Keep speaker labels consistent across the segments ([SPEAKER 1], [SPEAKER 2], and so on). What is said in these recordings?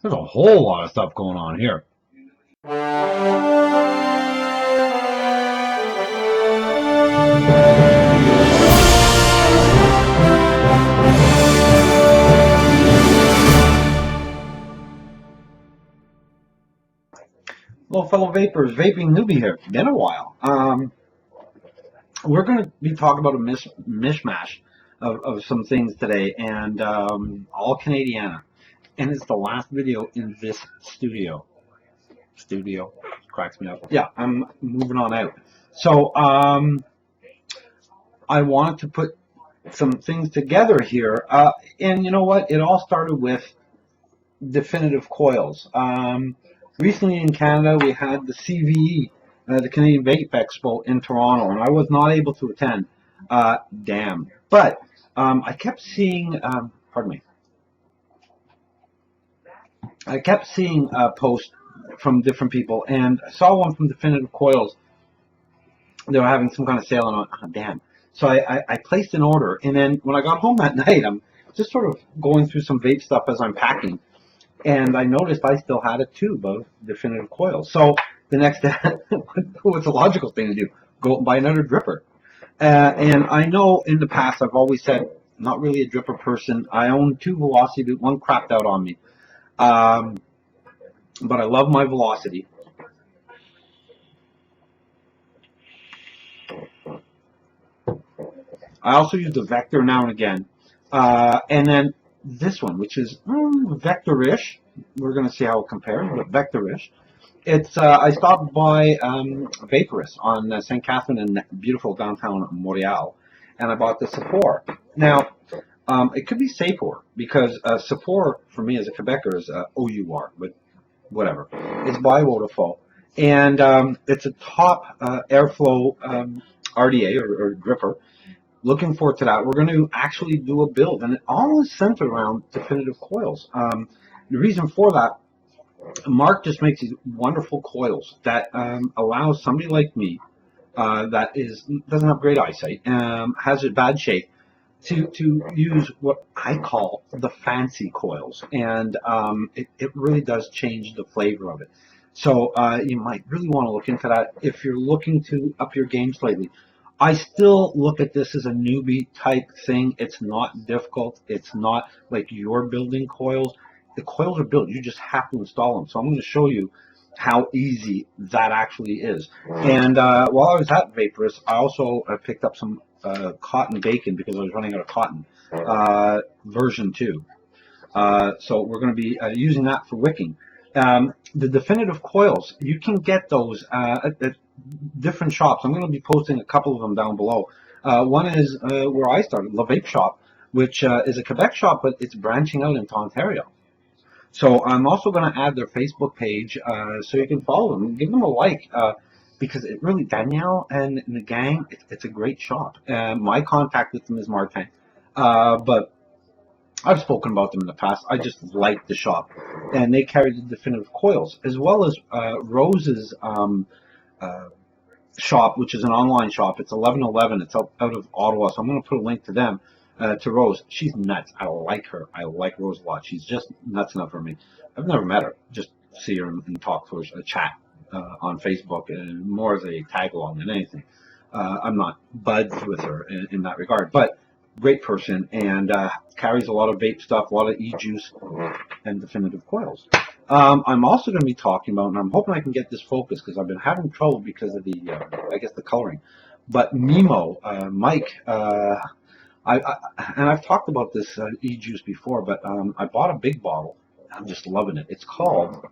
[SPEAKER 1] There's a whole lot of stuff going on here. Hello, fellow vapors, vaping newbie here. Been a while. We're going to be talking about a mishmash of some things today, and all Canadiana. And it's the last video in this studio. Cracks me up. Yeah, I'm moving on out. So I wanted to put some things together here, and you know what? It all started with definitive coils. Recently in Canada, we had the CVE, the Canadian Vape Expo in Toronto, and I was not able to attend. Damn. But I kept seeing, pardon me, I kept seeing posts from different people, and I saw one from Definitive Coils. They were having some kind of sale on. Oh, damn. So I placed an order, and then when I got home that night, I'm just sort of going through some vape stuff as I'm packing. And I noticed I still had a tube of Definitive Coils. So the next day, what's the logical thing to do? Go and buy another dripper. And I know in the past I've always said, not really a dripper person. I own 2 Velocity, one crapped out on me. But I love my Velocity. I also use the Vector now and again. And then this one, which is Vector-ish. We're going to see how it compares, but Vector-ish. It's I stopped by Vaporus on St. Catherine in beautiful downtown Montreal, and I bought the Supor. Now, it could be Sapor, because Supor, for me as a Quebecer, is O-U-R, but whatever. It's by Wotofo, and it's a top airflow RDA, or dripper. Looking forward to that. We're going to actually do a build, and it all is centered around Definitive Coils. The reason for that, Mark just makes these wonderful coils that allows somebody like me that doesn't have great eyesight, has a bad shape, to use what I call the fancy coils, and it really does change the flavor of it. So you might really want to look into that if you're looking to up your game slightly. I still look at this as a newbie type thing. It's not difficult. It's not like you're building coils. The coils are built. You just have to install them. So I'm going to show you how easy that actually is. And while I was at Vaporus, I also picked up some cotton bacon because I was running out of cotton, version 2. So we're going to be using that for wicking. The Definitive Coils, you can get those at different shops. I'm going to be posting a couple of them down below. One is where I started, the Vape Shop, which is a Quebec shop, but it's branching out into Ontario. So I'm also going to add their Facebook page so you can follow them, give them a like, because it really, Danielle and the gang, it's a great shop. My contact with them is Martin, but I've spoken about them in the past. I just like the shop, and they carry the Definitive Coils, as well as Rose's shop, which is an online shop. It's 1111. It's out of Ottawa, so I'm going to put a link to them, to Rose. She's nuts. I like her. I like Rose a lot. She's just nuts enough for me. I've never met her. Just see her and talk to her, chat on Facebook, and more as a tag along than anything. I'm not buds with her in that regard, but great person, and carries a lot of vape stuff, a lot of e-juice and Definitive Coils. I'm also going to be talking about, and I'm hoping I can get this focused because I've been having trouble because of the, I guess, the coloring. But Mimo, Mike, and I've talked about this e-juice before, but I bought a big bottle. I'm just loving it. It's called,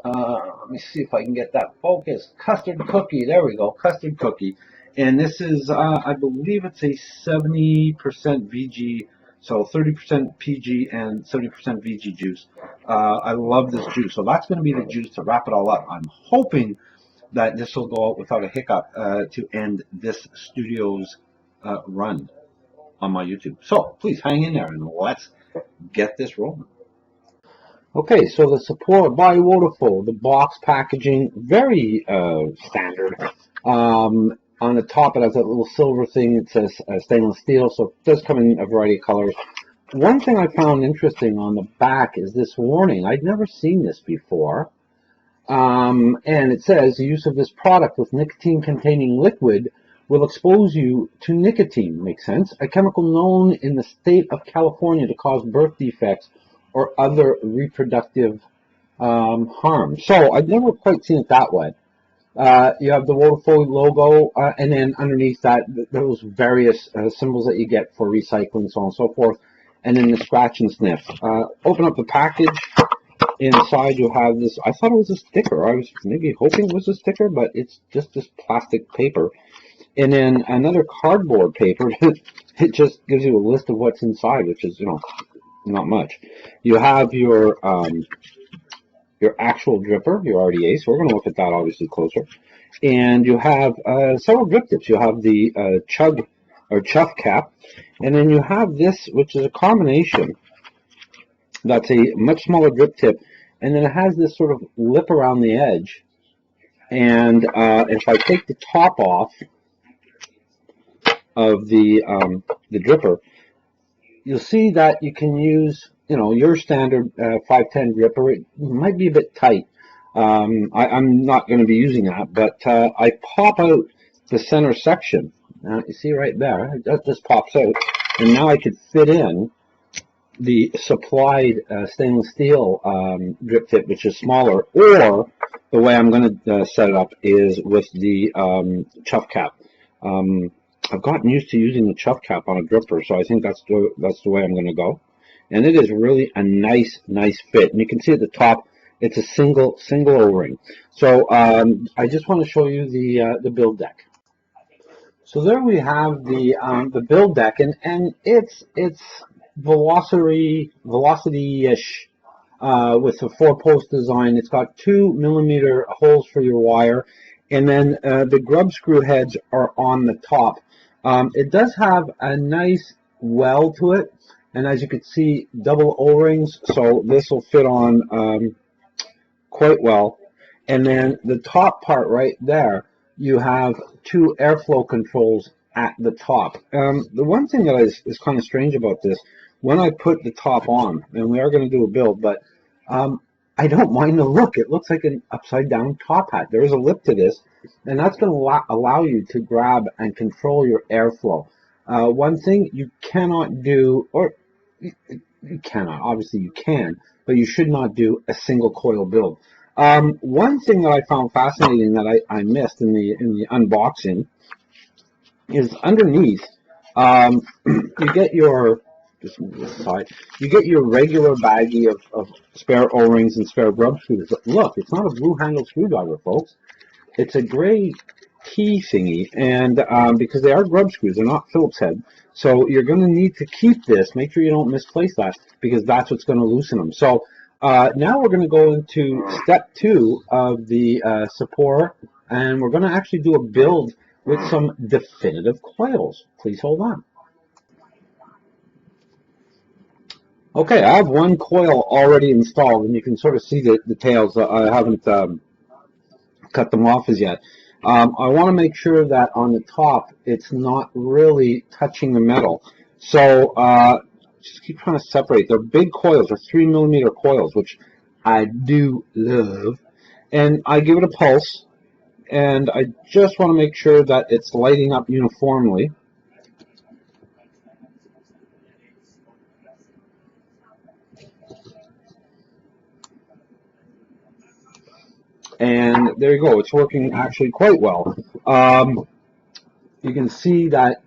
[SPEAKER 1] let me see if I can get that focused. Custard Cookie. There we go. Custard Cookie. And this is, I believe it's a 70% VG, so 30% PG and 70% VG juice. I love this juice. So that's going to be the juice to wrap it all up. I'm hoping that this will go out without a hiccup to end this studio's run on my YouTube. So please hang in there and let's get this rolling. Okay, so the Supor by Wotofo, the box packaging, very standard. On the top, it has that little silver thing. It says stainless steel, so it does come in a variety of colors. one thing I found interesting on the back is this warning. I'd never seen this before. And it says the use of this product with nicotine-containing liquid will expose you to nicotine. Makes sense. A chemical known in the state of California to cause birth defects or other reproductive harm. So I've never quite seen it that way. You have the Wotofo logo, and then underneath that, those various symbols that you get for recycling, so on and so forth, and then the scratch and sniff. Open up the package. Inside you have this, I thought it was a sticker. I was maybe hoping it was a sticker, but it's just this plastic paper. And then another cardboard paper. It just gives you a list of what's inside, which is, not much. You have your actual dripper, your RDA, so we're going to look at that obviously closer. And you have several drip tips. You have the chug or chuff cap, and then you have this, which is a combination. That's a much smaller drip tip, and then it has this sort of lip around the edge. And if I take the top off of the dripper, you'll see that you can use, your standard 510 dripper. It might be a bit tight. I'm not going to be using that, but I pop out the center section. You see right there, that just pops out, and now I could fit in the supplied stainless steel drip tip, which is smaller, or the way I'm going to set it up is with the chuff cap. I've gotten used to using the chuff cap on a dripper, so I think that's the way I'm going to go. And it is really a nice fit. And you can see at the top, it's a single O-ring. So I just want to show you the build deck. So there we have the build deck, and it's velocity-ish with a 4-post design. It's got 2mm holes for your wire, and then the grub screw heads are on the top. It does have a nice well to it, and as you can see, double O-rings, so this will fit on quite well. And then the top part right there, you have 2 airflow controls at the top. The one thing that is kind of strange about this, when I put the top on, and we are going to do a build, but I don't mind the look. It looks like an upside down top hat. There is a lip to this, and that's going to allow you to grab and control your airflow. One thing you cannot do, or you cannot, obviously you can, but you should not do a single coil build. One thing that I found fascinating that I missed in the unboxing is underneath, you get your, just move this aside, you get your regular baggie of spare O-rings and spare grub screws. Look, it's not a blue handled screwdriver, folks. It's a gray key thingy, and because they are grub screws, they're not Phillips head. So you're going to need to keep this. Make sure you don't misplace that, because that's what's going to loosen them. So now we're going to go into step 2 of the Supor, and we're going to actually do a build with some definitive coils. Please hold on. Okay, I have one coil already installed, and you can sort of see the tails. I haven't cut them off as yet. I want to make sure that on the top it's not really touching the metal. So just keep trying to separate. They're big coils. They're 3mm coils, which I do love. And I give it a pulse, and I just want to make sure that it's lighting up uniformly. And there you go. It's working actually quite well. You can see that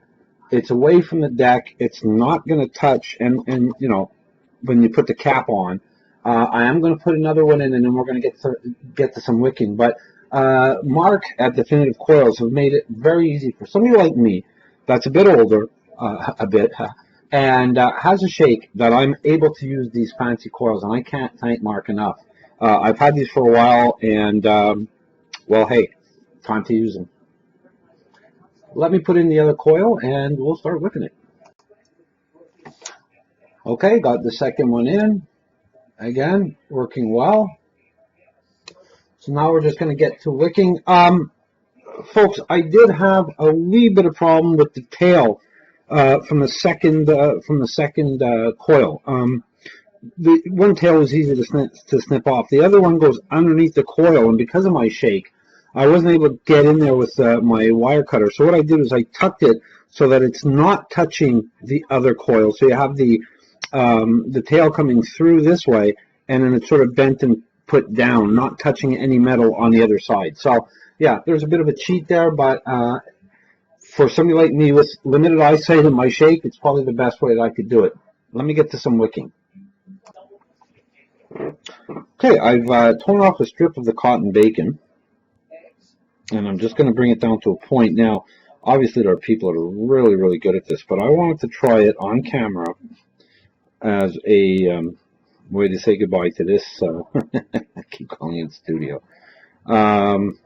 [SPEAKER 1] it's away from the deck. It's not going to touch, and when you put the cap on, I am going to put another one in, and then we're going to get to some wicking. But Mark at Definitive Coils have made it very easy for somebody like me that's a bit older, and has a shake, that I'm able to use these fancy coils, and I can't thank Mark enough. I've had these for a while, and well, hey, time to use them. Let me put in the other coil, and we'll start wicking it. Okay, got the second one in. Again, working well. So now we're just going to get to wicking. Folks, I did have a wee bit of problem with the tail from the second coil. The one tail was easy to snip off. The other one goes underneath the coil, and because of my shake, I wasn't able to get in there with my wire cutter. So what I did is I tucked it so that it's not touching the other coil. So you have the tail coming through this way, and then it's sort of bent and put down, not touching any metal on the other side. So yeah, there's a bit of a cheat there, but for somebody like me with limited eyesight and my shake, it's probably the best way that I could do it. Let me get to some wicking. Okay, I've torn off a strip of the cotton bacon, and I'm just going to bring it down to a point. Now, obviously there are people that are really, really good at this, but I wanted to try it on camera as a way to say goodbye to this. I keep calling it studio. And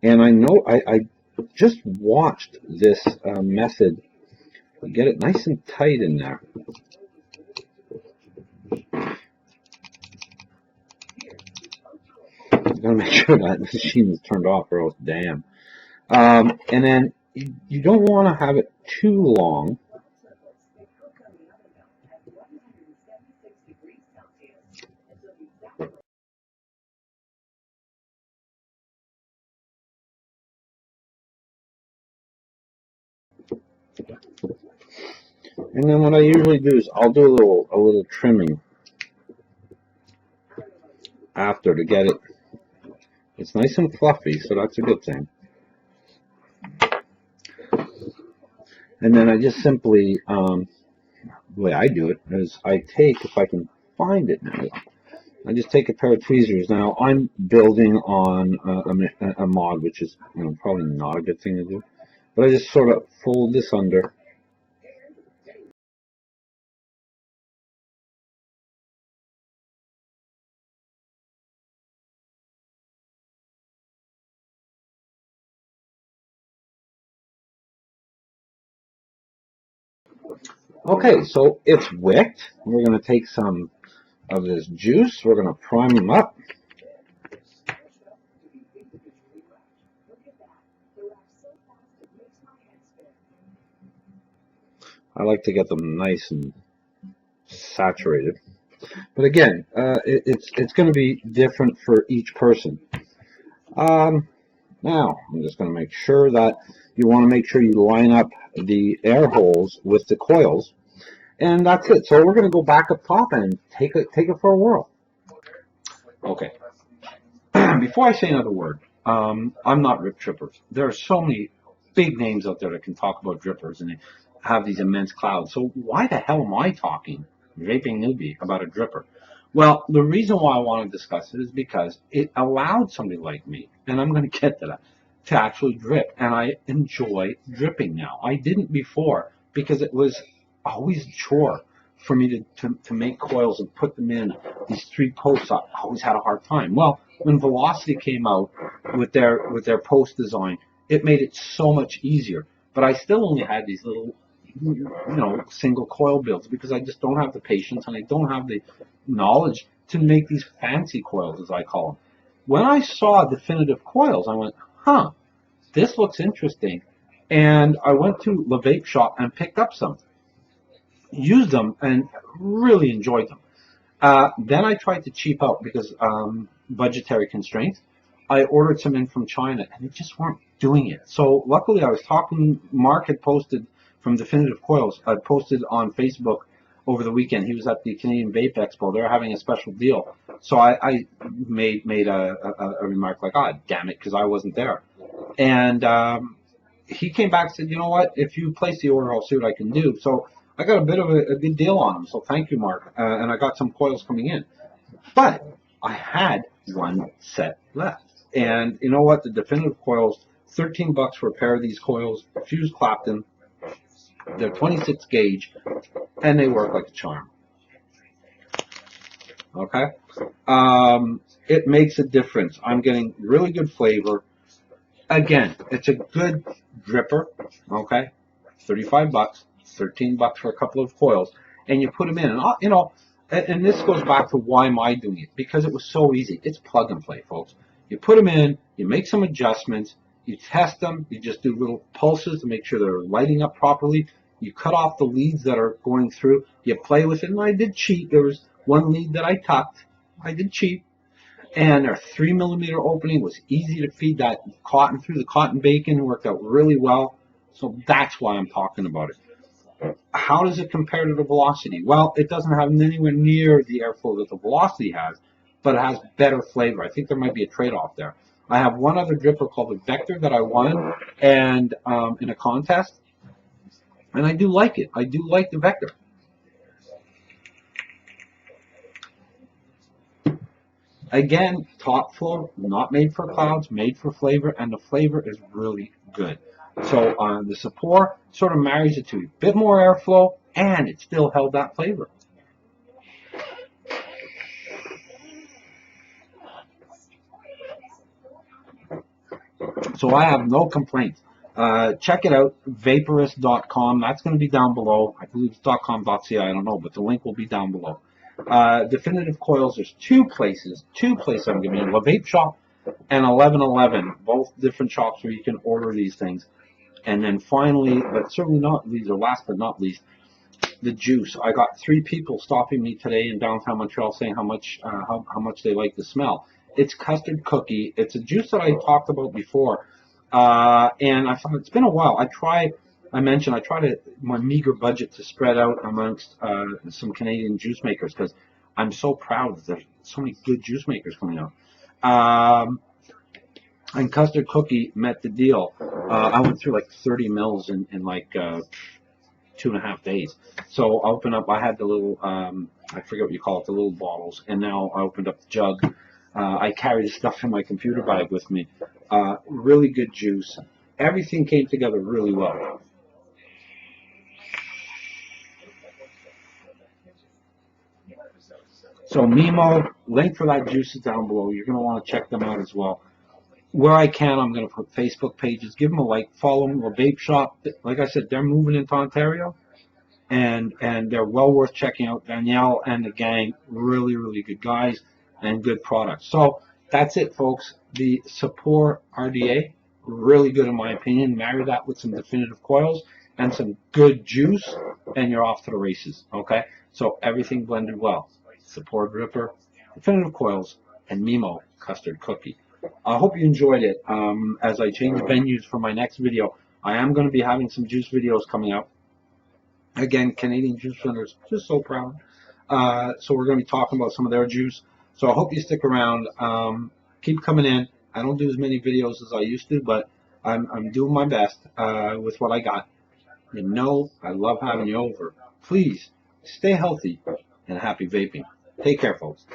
[SPEAKER 1] I know I just watched this method to get it nice and tight in there. I'm going to make sure that machine is turned off or else damn. And then you don't want to have it too long. And then what I usually do is I'll do a little trimming after to get it. It's nice and fluffy, so that's a good thing. And then I just simply, the way I do it is I take, if I can find it now, I just take a pair of tweezers. Now I'm building on a mod, which is probably not a good thing to do, but I just sort of fold this under. Okay, so it's wicked. We're going to take some of this juice. We're going to prime them up. I like to get them nice and saturated. But again, it's going to be different for each person. Now, I'm just going to make sure that you want to make sure you line up the air holes with the coils. And that's it. So we're going to go back up top and take it for a whirl. Okay. Before I say another word, I'm not Rip Trippers. There are so many big names out there that can talk about drippers and they have these immense clouds. So why the hell am I talking, vaping newbie, about a dripper? Well, the reason why I want to discuss it is because it allowed somebody like me, and I'm going to get to that, to actually drip. And I enjoy dripping now. I didn't before because it was always a chore for me to make coils and put them in these 3 posts. I always had a hard time. Well, when Velocity came out with their post design, it made it so much easier. But I still only had these little, single coil builds because I just don't have the patience and I don't have the knowledge to make these fancy coils, as I call them. When I saw definitive coils, I went, huh, this looks interesting. And I went to the Vape Shop and picked up some. Used them and really enjoyed them. Then I tried to cheap out because budgetary constraints. I ordered some in from China and they just weren't doing it. So luckily I was talking, Mark had posted from Definitive Coils, I posted on Facebook over the weekend. He was at the Canadian Vape Expo. They were having a special deal. So I made a remark like, oh, damn it, because I wasn't there. And he came back and said, you know what, if you place the order, I'll see what I can do. So I got a bit of a good deal on them, so thank you, Mark. And I got some coils coming in. But I had one set left. And you know what? The Definitive Coils, $13 for a pair of these coils, fused Clapton. They're 26 gauge, and they work like a charm. Okay? It makes a difference. I'm getting really good flavor. Again, it's a good dripper. Okay? $35. $13 for a couple of coils, and you put them in. And and this goes back to why am I doing it? Because it was so easy. It's plug and play, folks. You put them in, you make some adjustments, You test them. You just do little pulses to make sure they're lighting up properly. You cut off the leads that are going through. You play with it. And I did cheat. There was one lead that I tucked. I did cheat. And their 3mm opening was easy to feed that cotton through. The cotton bacon worked out really well. So that's why I'm talking about it. How does it compare to the velocity? Well, it doesn't have anywhere near the airflow that the velocity has, but it has better flavor. I think there might be a trade-off there. I have one other dripper called the Vector that I won and in a contest, and I do like it. I do like the Vector. Again, top floor, not made for clouds, made for flavor, and the flavor is really good. So the Sapor sort of marries it to a bit more airflow, and it still held that flavor. So I have no complaints. Check it out, vaporus.com. That's going to be down below. I believe it's .com.ca. I don't know, but the link will be down below. Definitive Coils, there's two places I'm giving you, a Vape Shop and 1111, both different shops where you can order these things. And then finally, but certainly not least, or last but not least, the juice. I got 3 people stopping me today in downtown Montreal saying how much they like the smell. It's custard cookie. It's a juice that I talked about before, and I thought it's been a while. I tried my meager budget to spread out amongst some Canadian juice makers because I'm so proud that there's so many good juice makers coming out. And custard cookie met the deal. I went through like 30 mils in like 2.5 days. So I opened up. I had the little I forget what you call it, the little bottles, and now I opened up the jug. I carry the stuff in my computer bag with me. Really good juice. Everything came together really well. So Mimo, link for that juice is down below. You're going to want to check them out as well. Where I can, I'm going to put Facebook pages. Give them a like, follow them. A Vape Shop, like I said, they're moving into Ontario, and they're well worth checking out. Danielle and the gang, really, really good guys and good products. So that's it, folks. The Supor RDA, really good in my opinion. Marry that with some definitive coils and some good juice, and you're off to the races. Okay, so everything blended well. Supor dripper, definitive coils, and Mimo custard cookie. I hope you enjoyed it. As I change venues for my next video, I am going to be having some juice videos coming up. Again, Canadian Juice Centers, just so proud. So we're going to be talking about some of their juice. So I hope you stick around. Keep coming in. I don't do as many videos as I used to, but I'm doing my best with what I got. You know I love having you over. Please stay healthy and happy vaping. Take care, folks.